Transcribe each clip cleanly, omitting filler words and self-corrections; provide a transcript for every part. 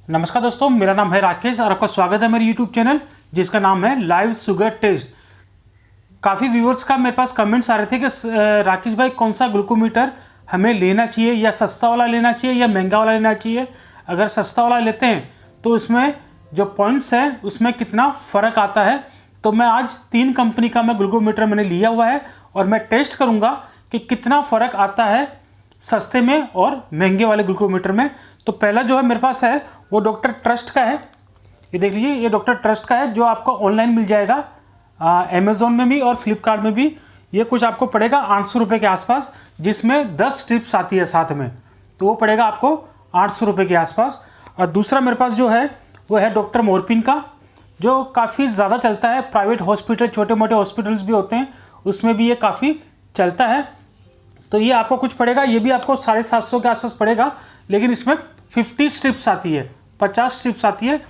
नमस्कार दोस्तों, मेरा नाम है राकेश और आपका स्वागत है मेरे YouTube चैनल जिसका नाम है लाइव शुगर टेस्ट। काफ़ी व्यूअर्स का मेरे पास कमेंट्स आ रहे थे कि राकेश भाई कौन सा ग्लूकोमीटर हमें लेना चाहिए, या सस्ता वाला लेना चाहिए या महंगा वाला लेना चाहिए। अगर सस्ता वाला लेते हैं तो उसमें जो पॉइंट्स हैं उसमें कितना फ़र्क आता है। तो मैं आज 3 कंपनी का मैं ग्लूकोमीटर मैंने लिया हुआ है और मैं टेस्ट करूँगा कि कितना फ़र्क आता है सस्ते में और महंगे वाले ग्लूकोमीटर में। तो पहला जो है मेरे पास है वो डॉक्टर ट्रस्ट का है। ये देख लीजिए, ये डॉक्टर ट्रस्ट का है जो आपको ऑनलाइन मिल जाएगा अमेज़ॉन में भी और फ्लिपकार्ट में भी। ये कुछ आपको पड़ेगा 800 रुपये के आसपास, जिसमें 10 स्ट्रिप्स आती है साथ में, तो वो पड़ेगा आपको 800 रुपये के आसपास। और दूसरा मेरे पास जो है वो है डॉक्टर मोरपिन का, जो काफ़ी ज़्यादा चलता है। प्राइवेट हॉस्पिटल, छोटे मोटे हॉस्पिटल्स भी होते हैं, उसमें भी ये काफ़ी चलता है। तो ये आपको कुछ पड़ेगा, ये भी आपको 750 के आसपास पड़ेगा, लेकिन इसमें 50 स्ट्रिप्स आती है, 50 स्ट्रिप्स आती है।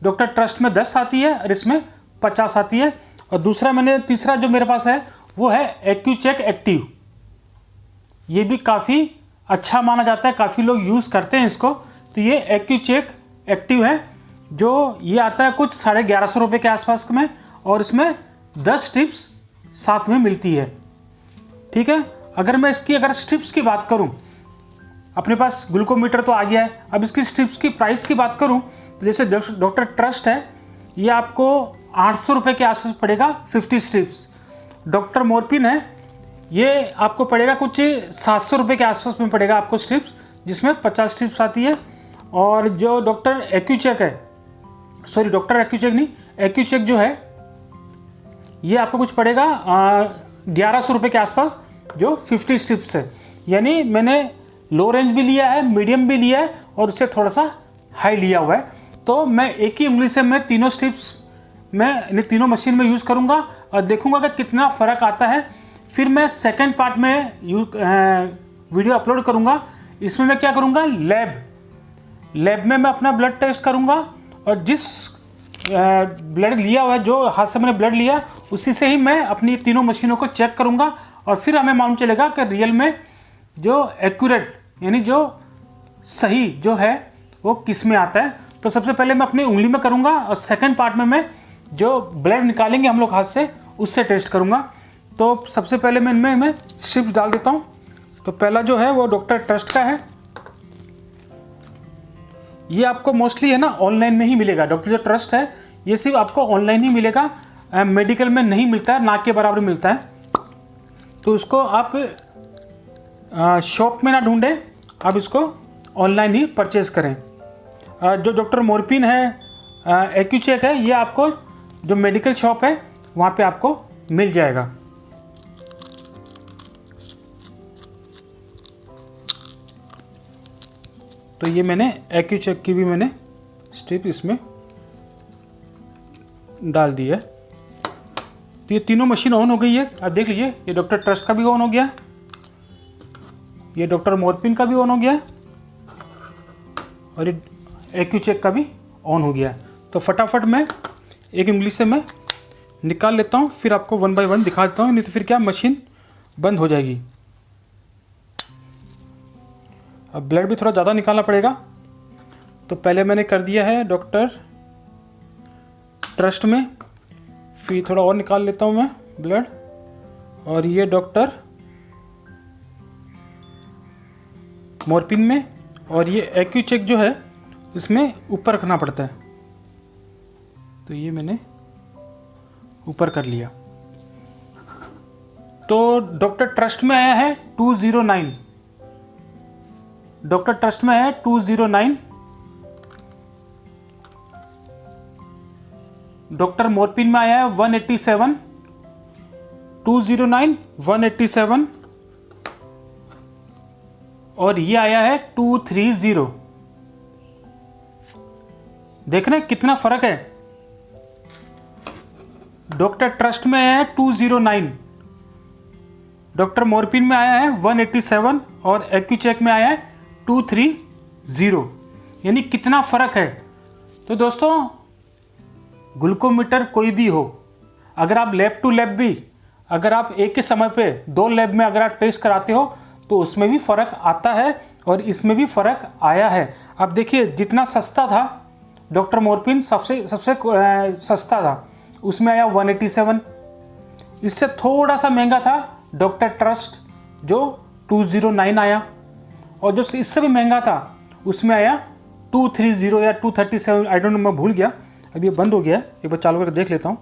डॉक्टर ट्रस्ट में 10 आती है और इसमें 50 आती है। और तीसरा जो मेरे पास है वो है एक्यूचेक एक्टिव। ये भी काफ़ी अच्छा माना जाता है, काफ़ी लोग यूज़ करते हैं इसको। तो ये एक्यूचेक एक्टिव है, जो ये आता है कुछ 1150 रुपये के आसपास में, और इसमें 10 स्ट्रिप्स साथ में मिलती है। ठीक है, अगर मैं इसकी स्ट्रिप्स की बात करूं, अपने पास ग्लूकोमीटर तो आ गया है, अब इसकी स्ट्रिप्स की प्राइस की बात करूं तो जैसे डॉक्टर ट्रस्ट है, ये आपको 800 रुपये के आसपास पड़ेगा 50 स्ट्रिप्स। डॉक्टर मोरपिन है, ये आपको पड़ेगा कुछ 700 रुपये के आसपास में पड़ेगा आपको स्ट्रिप्स, जिसमें 50 स्ट्रिप्स आती है। और जो डॉक्टर एक्यूचेक है, सॉरी डॉक्टर एक्यूचेक नहीं, एक्यूचेक जो है ये आपको कुछ पड़ेगा 1100 रुपये के आसपास, जो 50 स्ट्रिप्स है। यानी मैंने लो रेंज भी लिया है, मीडियम भी लिया है और उससे थोड़ा सा हाई लिया हुआ है। तो मैं एक ही उंगली से मैं तीनों स्ट्रिप्स मैं तीनों मशीन में यूज़ करूँगा और देखूँगा कि कितना फ़र्क आता है। फिर मैं सेकंड पार्ट में वीडियो अपलोड करूँगा। इसमें मैं क्या करूँगा, लैब में मैं अपना ब्लड टेस्ट करूँगा, और जिस ब्लड लिया हुआ है, जो हाथ से मैंने ब्लड लिया, उसी से ही मैं अपनी तीनों मशीनों को चेक करूँगा। और फिर हमें मालूम चलेगा कि रियल में जो एक्यूरेट यानी जो सही जो है वो किस में आता है। तो सबसे पहले मैं अपनी उंगली में करूँगा और सेकंड पार्ट में मैं जो ब्लड निकालेंगे हम लोग हाथ से, उससे टेस्ट करूँगा। तो सबसे पहले मैं इनमें मैं स्ट्रिप्स डाल देता हूँ। तो पहला जो है वो डॉक्टर ट्रस्ट का है। ये आपको मोस्टली है ना ऑनलाइन में ही मिलेगा। डॉक्टर जो ट्रस्ट है ये सिर्फ आपको ऑनलाइन ही मिलेगा, मेडिकल में नहीं मिलता है, ना के बराबर मिलता है। तो उसको आप शॉप में ना ढूंढें, आप इसको ऑनलाइन ही परचेज़ करें। जो डॉक्टर मोरपिन है, एक्यूचेक है, ये आपको जो मेडिकल शॉप है वहाँ पे आपको मिल जाएगा। तो ये मैंने एक्यूचेक की भी मैंने स्ट्रिप इसमें डाल दी है। तो ये तीनों मशीन ऑन हो गई है। आप देख लीजिए, ये डॉक्टर ट्रस्ट का भी ऑन हो गया, ये डॉक्टर मोरपिन का भी ऑन हो गया, और ये एक्यूचेक का भी ऑन हो गया। तो फटाफट मैं एक उंगली से मैं निकाल लेता हूँ, फिर आपको 1 बाय 1 दिखा देता हूँ, नहीं तो फिर क्या मशीन बंद हो जाएगी। अब ब्लड भी थोड़ा ज़्यादा निकालना पड़ेगा। तो पहले मैंने कर दिया है डॉक्टर ट्रस्ट में, फिर थोड़ा और निकाल लेता हूँ मैं ब्लड। और ये डॉक्टर मोरपिन में, और ये एक्यूचेक जो है इसमें ऊपर रखना पड़ता है। तो ये मैंने ऊपर कर लिया। तो डॉक्टर ट्रस्ट में आया है 209, डॉक्टर ट्रस्ट में है 209। डॉक्टर मोरपिन में आया है 187, 209 187, और ये आया है 230। देख रहे हैं कितना फर्क है। डॉक्टर ट्रस्ट में आया है 209, डॉक्टर मोरपिन में आया है 187, और एक्यूचेक में आया है 230। यानी कितना फर्क है। तो दोस्तों, ग्लूकोमीटर कोई भी हो, अगर आप लैब टू लैब भी, अगर आप एक ही समय पे 2 लैब में अगर आप टेस्ट कराते हो तो उसमें भी फ़र्क आता है। और इसमें भी फ़र्क आया है। अब देखिए, जितना सस्ता था डॉक्टर मोरफिन, सबसे सस्ता था, उसमें आया 187। इससे थोड़ा सा महंगा था डॉक्टर ट्रस्ट जो 209 आया, और जो इससे भी महंगा था उसमें आया 230 या 237, आई डोंट नो, मैं भूल गया। अब ये बंद हो गया है, एक बार चालू करके देख लेता हूँ।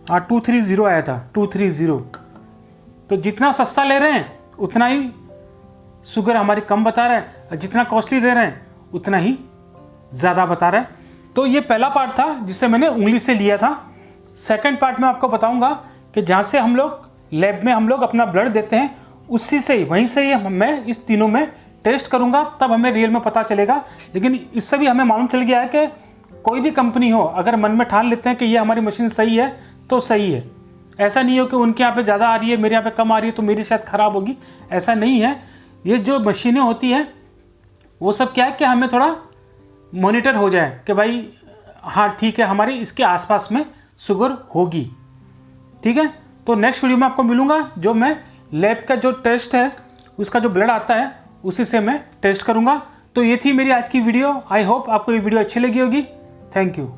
हाँ, 230 आया था, 230। तो जितना सस्ता ले रहे हैं उतना ही शुगर हमारी कम बता रहा है, और जितना कॉस्टली ले रहे हैं उतना ही ज़्यादा बता रहा है। तो ये पहला पार्ट था जिसे मैंने उंगली से लिया था। सेकंड पार्ट में आपको बताऊंगा कि जहाँ से हम लोग लैब में हम लोग अपना ब्लड देते हैं, उसी से ही, वहीं से ही मैं इस तीनों में टेस्ट करूंगा, तब हमें रियल में पता चलेगा। लेकिन इससे भी हमें मालूम चल गया है कि कोई भी कंपनी हो, अगर मन में ठान लेते हैं कि ये हमारी मशीन सही है तो सही है। ऐसा नहीं हो कि उनके यहाँ पे ज़्यादा आ रही है, मेरे यहाँ पे कम आ रही है, तो मेरी शायद ख़राब होगी, ऐसा नहीं है। ये जो मशीनें होती हैं वो सब क्या है कि हमें थोड़ा मॉनिटर हो जाए कि भाई हाँ ठीक है, हमारी इसके आसपास में शुगर होगी। ठीक है, तो नेक्स्ट वीडियो में आपको मिलूँगा, जो मैं लैब का जो टेस्ट है उसका जो ब्लड आता है उसी से मैं टेस्ट करूँगा। तो ये थी मेरी आज की वीडियो। आई होप आपको ये वीडियो अच्छी लगी होगी। Thank you.